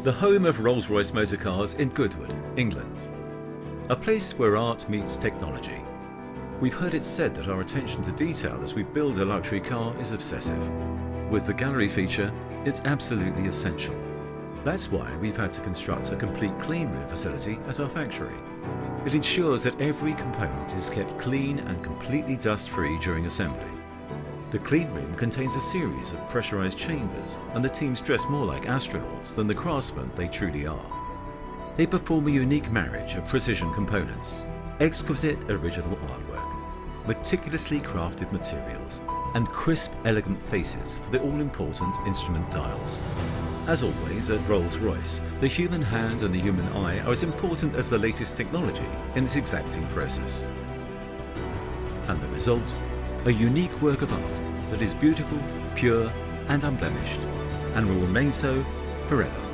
the home of Rolls-Royce Motor Cars in Goodwood, England. A place where art meets technology. We've heard it said that our attention to detail as we build a luxury car is obsessive. With the gallery feature, it's absolutely essential. That's why we've had to construct a complete clean room facility at our factory. It ensures that every component is kept clean and completely dust-free during assembly. The clean room contains a series of pressurized chambers, and the teams dress more like astronauts than the craftsmen they truly are. They perform a unique marriage of precision components, exquisite original artwork, meticulously crafted materials, and crisp, elegant faces for the all-important instrument dials. As always at Rolls-Royce, the human hand and the human eye are as important as the latest technology in this exacting process. And the result? A unique work of art that is beautiful, pure and unblemished, and will remain so forever.